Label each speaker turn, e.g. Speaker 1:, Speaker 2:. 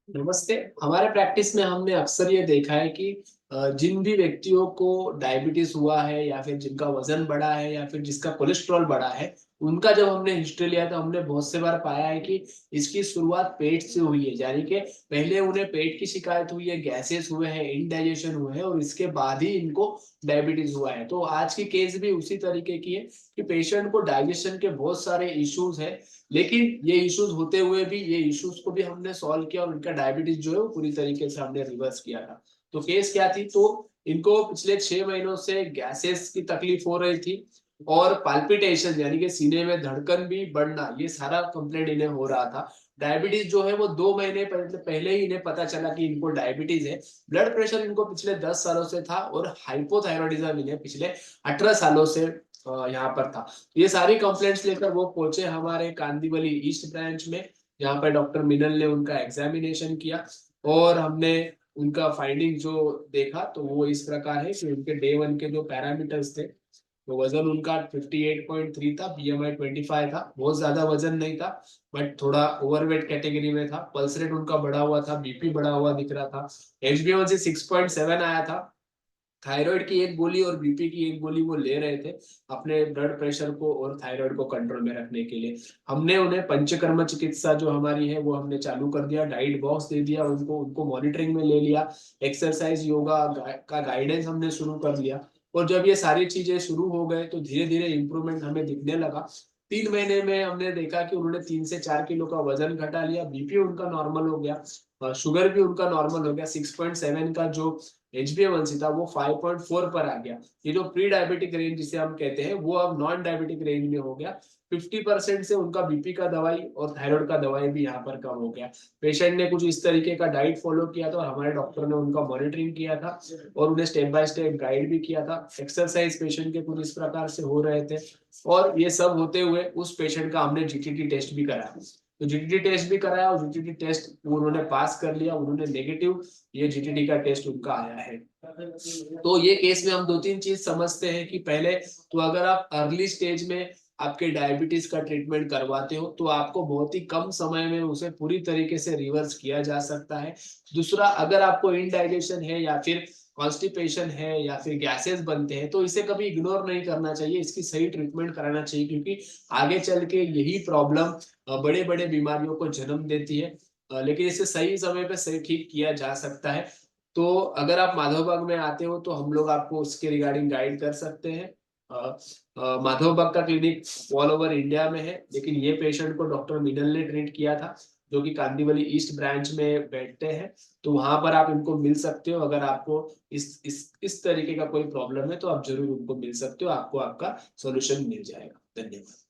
Speaker 1: नमस्ते। हमारे प्रैक्टिस में हमने अक्सर ये देखा है कि जिन भी व्यक्तियों को डायबिटीज हुआ है या फिर जिनका वजन बढ़ा है या फिर जिसका कोलेस्ट्रॉल बढ़ा है, उनका जब हमने हिस्ट्री लिया तो हमने बहुत से बार पाया है कि इसकी शुरुआत पेट से हुई है। यानी कि पहले उन्हें पेट की शिकायत हुई है, गैसेस हुए हैं, इंडाइजेशन हुए हैं और इसके बाद ही इनको डायबिटीज हुआ है। तो आज की केस भी उसी तरीके की है कि पेशेंट को डाइजेशन के बहुत सारे इश्यूज है, लेकिन ये इश्यूज होते हुए भी ये इश्यूज को भी हमने सॉल्व किया और उनका डायबिटीज जो है वो पूरी तरीके से हमने रिवर्स किया था। तो केस क्या थी, तो इनको पिछले 6 महीनों से गैसेस की तकलीफ हो रही थी और पाल्पिटेशन यानी कि सीने में धड़कन भी बढ़ना, ये सारा कंप्लेंट इन्हें हो रहा था। डायबिटीज जो है वो 2 महीने पहले ही इन्हें पता चला कि इनको डायबिटीज है। ब्लड प्रेशर इनको पिछले 10 सालों से था और हाइपोथायरॉयडिज्म इन्हें पिछले 18 सालों से यहाँ पर था। ये सारी कंप्लेंट्स लेकर वो पहुंचे हमारे कांदिवली ईस्ट ब्रांच में। यहाँ पर डॉक्टर मिनल ने उनका एग्जामिनेशन किया और हमने उनका फाइंडिंग जो देखा तो वो इस प्रकार है कि उनके डे 1 के जो पैरामीटर्स थे, तो वजन उनका 58.3 था, बीएमआई 25 था, बहुत ज्यादा वजन नहीं था बट थोड़ा ओवरवेट कैटेगरी में था। पल्स रेट उनका बढ़ा हुआ था, बीपी बढ़ा हुआ दिख रहा था। HbA1c 6.7 आया था। थायराइड की एक गोली और बीपी की एक गोली वो ले रहे थे अपने ब्लड प्रेशर को और थायराइड को कंट्रोल में रखने के लिए। हमने उन्हें पंचकर्म चिकित्सा जो हमारी है वो हमने चालू कर दिया, डाइट बॉक्स दे दिया उनको, उनको मॉनिटरिंग में ले लिया, एक्सरसाइज योगा का गाइडेंस हमने शुरू कर दिया। और जब ये सारी चीजें शुरू हो गए तो धीरे धीरे इंप्रूवमेंट हमें दिखने लगा। 3 महीने में हमने देखा कि उन्होंने 3 से 4 किलो का वजन घटा लिया, बीपी उनका नॉर्मल हो गया, शुगर भी उनका नॉर्मल हो गया। 6.7 का जो HbA1c था वो 5.4 पर आ गया। ये जो प्री डायबिटिक रेंज जिसे हम कहते हैं वो अब नॉन डायबिटिक रेंज में हो गया। 50% से उनका बीपी का दवाई और थायराइड का दवाई भी यहाँ पर कम हो गया। पेशेंट ने कुछ इस तरीके का डाइट फॉलो किया था और हमारे डॉक्टर ने उनका मॉनिटरिंग किया था और उन्हें स्टेप बाय स्टेप गाइड भी किया था। एक्सरसाइज पेशेंट के कुछ इस प्रकार से हो रहे थे और ये सब होते हुए उस पेशेंट का हमने जीटीटी टेस्ट भी कराया। तो जीटीटी टेस्ट भी कराया और जीटीटी टेस्ट उन्होंने पास कर लिया, उन्होंने नेगेटिव ये जीटीटी का टेस्ट उनका आया है। तो ये केस में हम 2-3 चीज समझते हैं कि पहले तो अगर आप अर्ली स्टेज में आपके डायबिटीज का ट्रीटमेंट करवाते हो तो आपको बहुत ही कम समय में उसे पूरी तरीके से रिवर्स किया जा सकता है। दूसरा, अगर आपको इनडाइजेशन है या फिर कॉन्स्टिपेशन है या फिर गैसेस बनते हैं तो इसे कभी इग्नोर नहीं करना चाहिए, इसकी सही ट्रीटमेंट कराना चाहिए, क्योंकि आगे चल के यही प्रॉब्लम बड़े बड़े बीमारियों को जन्म देती है। लेकिन इसे सही समय पे सही ठीक किया जा सकता है। तो अगर आप माधवबाग में आते हो तो हम लोग आपको उसके रिगार्डिंग गाइड कर सकते हैं। माधवबाग का क्लिनिक ऑल ओवर इंडिया में है, लेकिन ये पेशेंट को डॉक्टर मिनल ने ट्रीट किया था जो कि कांदिवली ईस्ट ब्रांच में बैठते हैं। तो वहां पर आप इनको मिल सकते हो। अगर आपको इस तरीके का कोई प्रॉब्लम है तो आप जरूर उनको मिल सकते हो, आपको आपका सोल्यूशन मिल जाएगा। धन्यवाद।